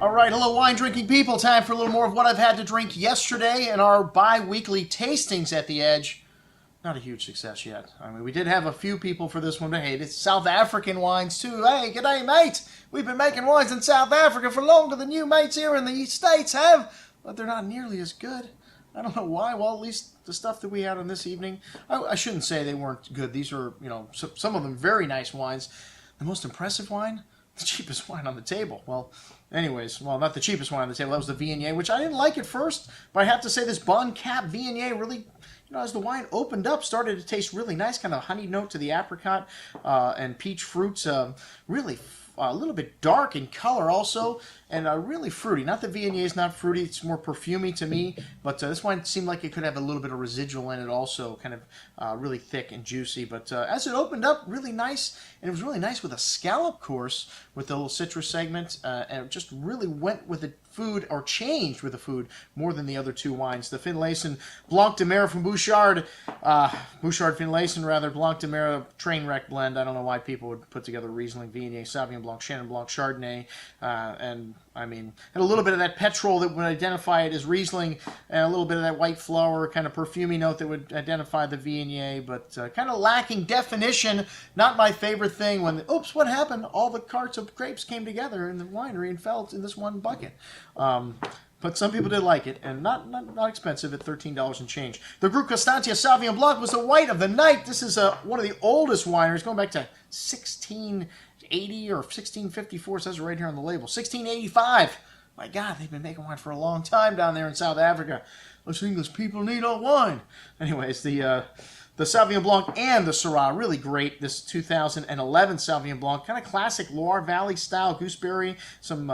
All right, hello wine-drinking people. Time for a little more of what I've had to drink yesterday in our bi-weekly tastings at the Edge. Not a huge success yet. I mean, we did have a few people for this one, but hey, it's South African wines too. Hey, g'day, mate. We've been making wines in South Africa for longer than you mates here in the States have, but they're not nearly as good. I don't know why. Well, at least the stuff that we had on this evening, I shouldn't say they weren't good. These are, some of them very nice wines. The most impressive wine? The cheapest wine on the table. Well, anyways, not the cheapest wine on the table. That was the Viognier, which I didn't like at first, but I have to say this Bon Cap Viognier really, as the wine opened up, started to taste really nice, kind of honey note to the apricot and peach fruits. Really a little bit dark in color also, and really fruity. Not that Viognier is not fruity, it's more perfumey to me, but this wine seemed like it could have a little bit of residual in it also, kind of really thick and juicy. But as it opened up, really nice, and it was really nice with a scallop course with the little citrus segment, and it just really went with the food, or changed with the food, more than the other two wines. The Finlayson Blanc de Mer from Bouchard, Bouchard Finlayson rather, Blanc de Mer train wreck blend. I don't know why people would put together Riesling, Viognier, Sauvignon Blanc, Chenin Blanc, Chardonnay, and I mean, and a little bit of that petrol that would identify it as Riesling, and a little bit of that white flower kind of perfumey note that would identify the Viognier, but kind of lacking definition. Not my favorite thing when, oops, what happened? All the carts of grapes came together in the winery and fell in this one bucket. But some people did like it, and not expensive at $13 and change. The Groupe Constantia Sauvignon Blanc was the white of the night. This is one of the oldest wineries, going back to 1680 or 1654, it says it right here on the label. 1685. My God, they've been making wine for a long time down there in South Africa. Those English people need all wine. Anyways, the Sauvignon Blanc and the Syrah, really great. This 2011 Sauvignon Blanc, kind of classic Loire Valley style gooseberry, some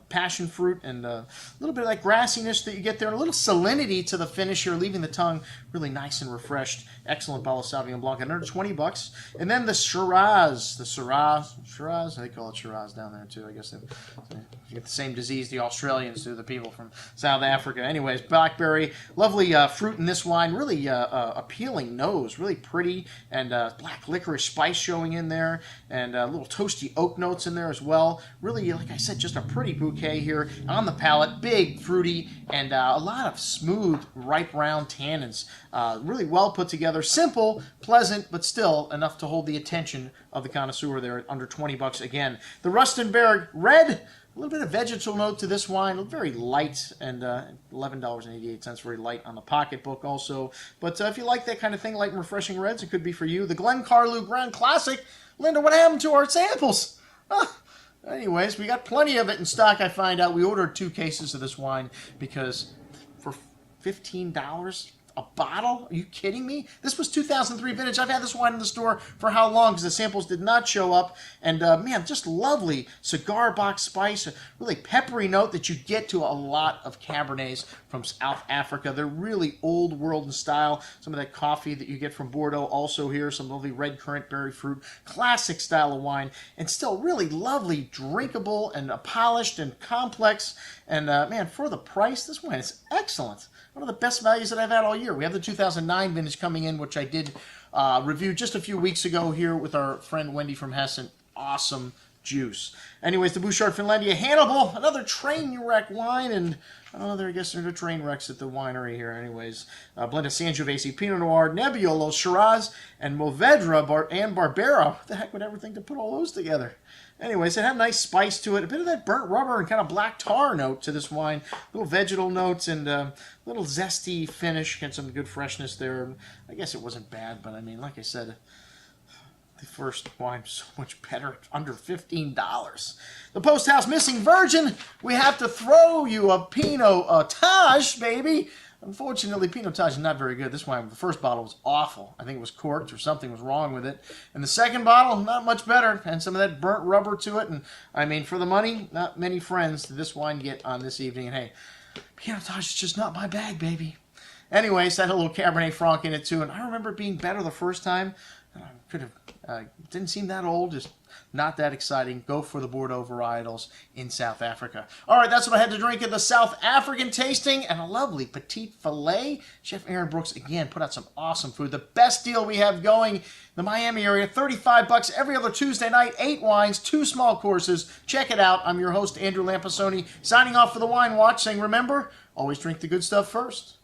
passion fruit, and a little bit of that grassiness that you get there, and a little salinity to the finish here, leaving the tongue really nice and refreshed. Excellent bottle of Sauvignon Blanc at under $20. And then the Shiraz, Shiraz, they call it Shiraz down there too. I guess they get the same disease the Australians do, the people from South Africa. Anyways, blackberry, lovely fruit in this wine, really appealing nose, really pretty, and black licorice spice showing in there, and little toasty oak notes in there as well. Really, like I said, just a pretty bouquet here on the palate, big, fruity, and a lot of smooth, ripe, round tannins. Really well put together, simple, pleasant, but still enough to hold the attention of the connoisseur there at under $20 again. The Rustenberg Red, a little bit of vegetal note to this wine, very light, and $11.88, very light on the pocketbook also. But if you like that kind of thing, light and refreshing reds, it could be for you. The Glencarlou Grand Classic. Linda, what happened to our samples? Anyways, we got plenty of it in stock, I find out. We ordered 2 cases of this wine because for $15 a bottle? Are you kidding me? This was 2003 vintage. I've had this wine in the store for how long? Because the samples did not show up. And man, just lovely cigar box spice, a really peppery note that you get to a lot of Cabernets from South Africa. They're really old world in style. Some of that coffee that you get from Bordeaux also here. Some lovely red currant berry fruit. Classic style of wine. And still really lovely, drinkable, and polished and complex. And man, for the price, this wine is excellent. One of the best values that I've had all year. We have the 2009 vintage coming in, which I did review just a few weeks ago here with our friend Wendy from Hessen. Awesome juice. Anyways, the Bouchard Finlandia Hannibal, another train wreck wine, and I don't know, I guess there are train wrecks at the winery here. Anyways, blend of Sangiovese, Pinot Noir, Nebbiolo, Shiraz, and Mourvedre and Barbera. What the heck would ever think to put all those together? Anyways, it had a nice spice to it, a bit of that burnt rubber and kind of black tar note to this wine, little vegetal notes and little zesty finish, get some good freshness there. I guess it wasn't bad, but I mean, like I said, the first wine was so much better, under $15. The Post House Missing Virgin, we have to throw you a Pinotage, baby. Unfortunately, Pinotage is not very good. This wine, the first bottle was awful. I think it was corked or something was wrong with it. And the second bottle, not much better. And some of that burnt rubber to it. And I mean, for the money, not many friends did this wine get on this evening. And hey, Pinotage is just not my bag, baby. Anyways, that had a little Cabernet Franc in it too. And I remember it being better the first time. Could have didn't seem that old, just not that exciting. Go for the Bordeaux varietals in South Africa. All right, that's what I had to drink at the South African tasting, and a lovely petite filet. Chef Aaron Brooks again put out some awesome food. The best deal we have going in the Miami area, $35 every other Tuesday night, 8 wines, 2 small courses. Check it out. I'm your host Andrew Lampasoni, signing off for the Wine Watch, saying remember, always drink the good stuff first.